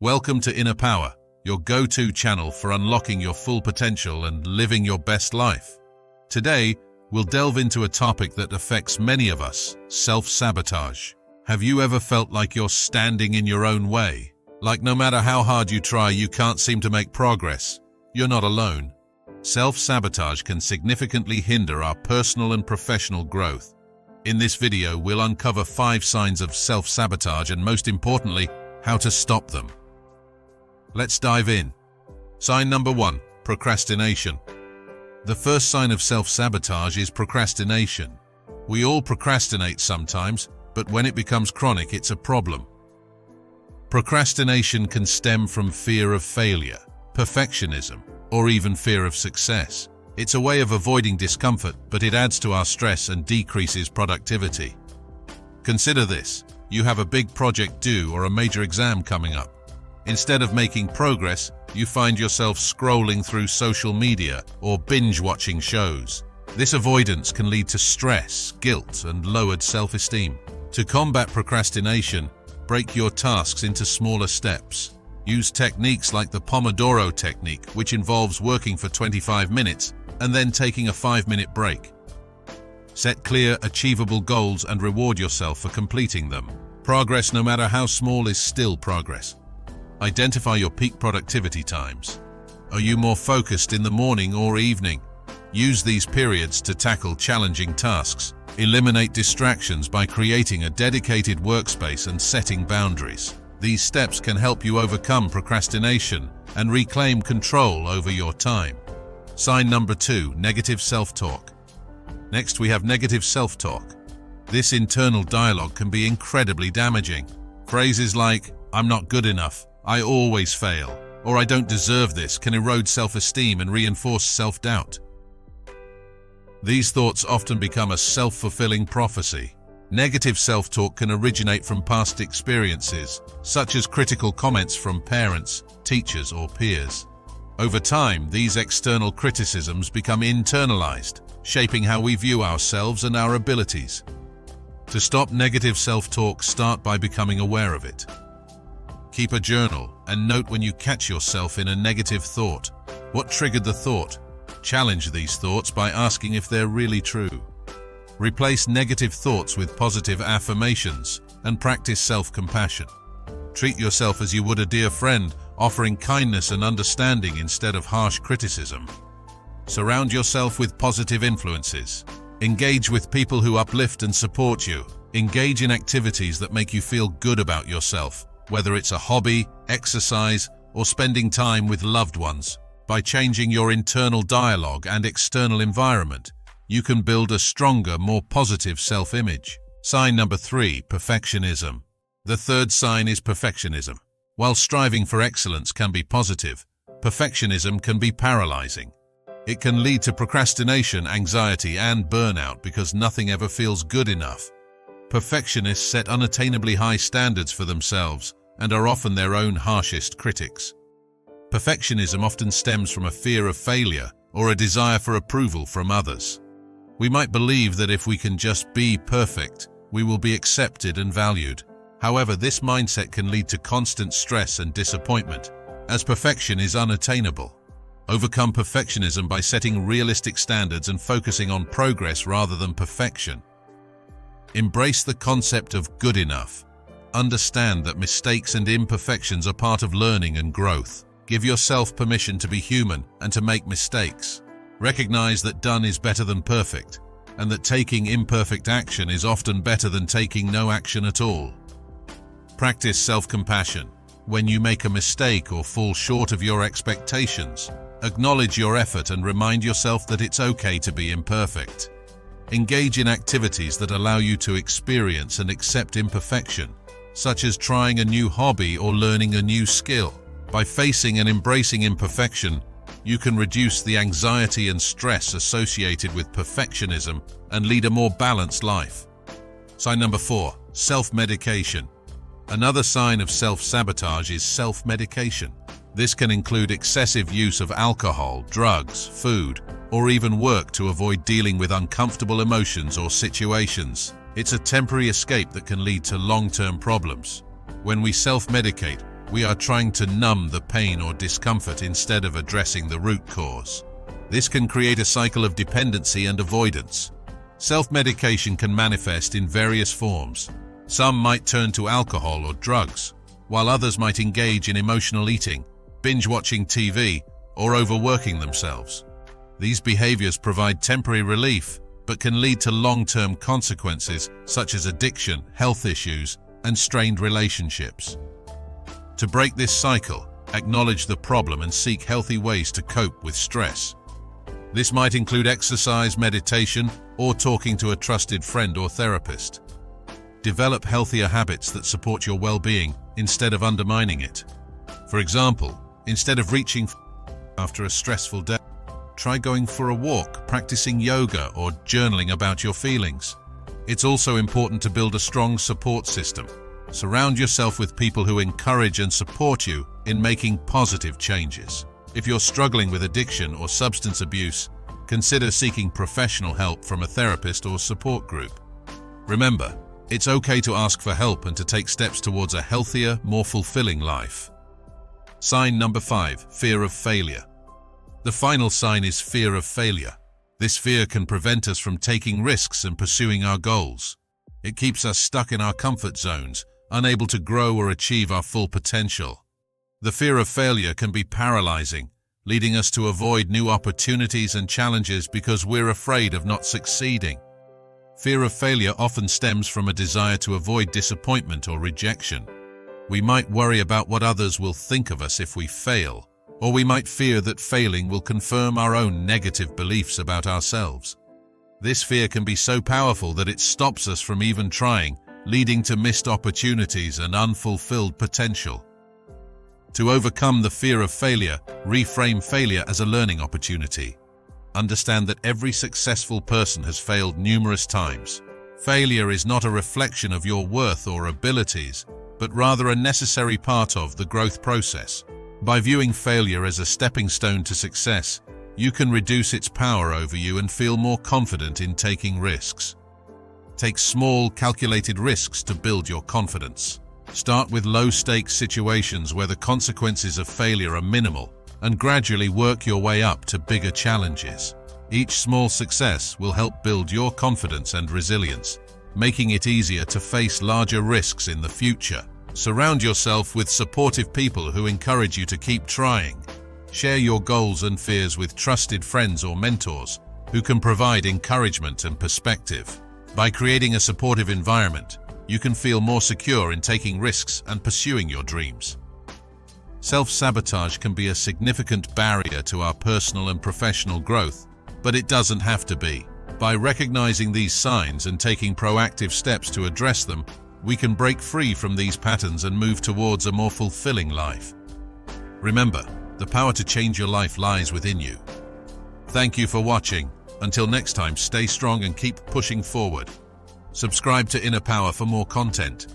Welcome to Inner Power, your go-to channel for unlocking your full potential and living your best life. Today, we'll delve into a topic that affects many of us, self-sabotage. Have you ever felt like you're standing in your own way? Like no matter how hard you try, you can't seem to make progress? You're not alone. Self-sabotage can significantly hinder our personal and professional growth. In this video, we'll uncover 5 signs of self-sabotage and, most importantly, how to stop them. Let's dive in. Sign number 1, procrastination. The first sign of self-sabotage is procrastination. We all procrastinate sometimes, but when it becomes chronic, it's a problem. Procrastination can stem from fear of failure, perfectionism, or even fear of success. It's a way of avoiding discomfort, but it adds to our stress and decreases productivity. Consider this. You have a big project due or a major exam coming up. Instead of making progress, you find yourself scrolling through social media or binge-watching shows. This avoidance can lead to stress, guilt, and lowered self-esteem. To combat procrastination, break your tasks into smaller steps. Use techniques like the Pomodoro technique, which involves working for 25 minutes and then taking a 5-minute break. Set clear, achievable goals and reward yourself for completing them. Progress, no matter how small, is still progress. Identify your peak productivity times. Are you more focused in the morning or evening? Use these periods to tackle challenging tasks. Eliminate distractions by creating a dedicated workspace and setting boundaries. These steps can help you overcome procrastination and reclaim control over your time. Sign number 2, negative self-talk. Next, we have negative self-talk. This internal dialogue can be incredibly damaging. Phrases like, "I'm not good enough," "I always fail," or "I don't deserve this" can erode self-esteem and reinforce self-doubt. These thoughts often become a self-fulfilling prophecy. Negative self-talk can originate from past experiences, such as critical comments from parents, teachers, or peers. Over time, these external criticisms become internalized, shaping how we view ourselves and our abilities. To stop negative self-talk, start by becoming aware of it. Keep a journal and note when you catch yourself in a negative thought. What triggered the thought? Challenge these thoughts by asking if they're really true. Replace negative thoughts with positive affirmations and practice self-compassion. Treat yourself as you would a dear friend, offering kindness and understanding instead of harsh criticism. Surround yourself with positive influences. Engage with people who uplift and support you. Engage in activities that make you feel good about yourself, whether it's a hobby, exercise, or spending time with loved ones. By changing your internal dialogue and external environment, you can build a stronger, more positive self-image. Sign number 3, perfectionism. The third sign is perfectionism. While striving for excellence can be positive, perfectionism can be paralyzing. It can lead to procrastination, anxiety, and burnout because nothing ever feels good enough. Perfectionists set unattainably high standards for themselves and are often their own harshest critics. Perfectionism often stems from a fear of failure or a desire for approval from others. We might believe that if we can just be perfect, we will be accepted and valued. However, this mindset can lead to constant stress and disappointment, as perfection is unattainable. Overcome perfectionism by setting realistic standards and focusing on progress rather than perfection. Embrace the concept of good enough. Understand that mistakes and imperfections are part of learning and growth. Give yourself permission to be human and to make mistakes. Recognize that done is better than perfect, and that taking imperfect action is often better than taking no action at all. Practice self-compassion. When you make a mistake or fall short of your expectations, acknowledge your effort and remind yourself that it's okay to be imperfect. Engage in activities that allow you to experience and accept imperfection, such as trying a new hobby or learning a new skill. By facing and embracing imperfection, you can reduce the anxiety and stress associated with perfectionism and lead a more balanced life. Sign number 4, self-medication. Another sign of self-sabotage is self-medication. This can include excessive use of alcohol, drugs, food, or even work to avoid dealing with uncomfortable emotions or situations. It's a temporary escape that can lead to long-term problems. When we self-medicate, we are trying to numb the pain or discomfort instead of addressing the root cause. This can create a cycle of dependency and avoidance. Self-medication can manifest in various forms. Some might turn to alcohol or drugs, while others might engage in emotional eating, binge-watching TV, or overworking themselves. These behaviors provide temporary relief, but can lead to long-term consequences such as addiction, health issues, and strained relationships. To break this cycle, acknowledge the problem and seek healthy ways to cope with stress. This might include exercise, meditation, or talking to a trusted friend or therapist. Develop healthier habits that support your well-being instead of undermining it. For example, instead of reaching after a stressful day, try going for a walk, practicing yoga, or journaling about your feelings. It's also important to build a strong support system. Surround yourself with people who encourage and support you in making positive changes. If you're struggling with addiction or substance abuse, consider seeking professional help from a therapist or support group. Remember, it's okay to ask for help and to take steps towards a healthier, more fulfilling life. Sign number 5, fear of failure. The final sign is fear of failure. This fear can prevent us from taking risks and pursuing our goals. It keeps us stuck in our comfort zones, unable to grow or achieve our full potential. The fear of failure can be paralyzing, leading us to avoid new opportunities and challenges because we're afraid of not succeeding. Fear of failure often stems from a desire to avoid disappointment or rejection. We might worry about what others will think of us if we fail, or we might fear that failing will confirm our own negative beliefs about ourselves. This fear can be so powerful that it stops us from even trying, leading to missed opportunities and unfulfilled potential. To overcome the fear of failure, reframe failure as a learning opportunity. Understand that every successful person has failed numerous times. Failure is not a reflection of your worth or abilities, but rather a necessary part of the growth process. By viewing failure as a stepping stone to success, you can reduce its power over you and feel more confident in taking risks. Take small, calculated risks to build your confidence. Start with low-stakes situations where the consequences of failure are minimal, and gradually work your way up to bigger challenges. Each small success will help build your confidence and resilience, making it easier to face larger risks in the future. Surround yourself with supportive people who encourage you to keep trying. Share your goals and fears with trusted friends or mentors who can provide encouragement and perspective. By creating a supportive environment, you can feel more secure in taking risks and pursuing your dreams. Self-sabotage can be a significant barrier to our personal and professional growth, but it doesn't have to be. By recognizing these signs and taking proactive steps to address them, we can break free from these patterns and move towards a more fulfilling life. Remember, the power to change your life lies within you. Thank you for watching. Until next time, stay strong and keep pushing forward. Subscribe to Inner Power for more content.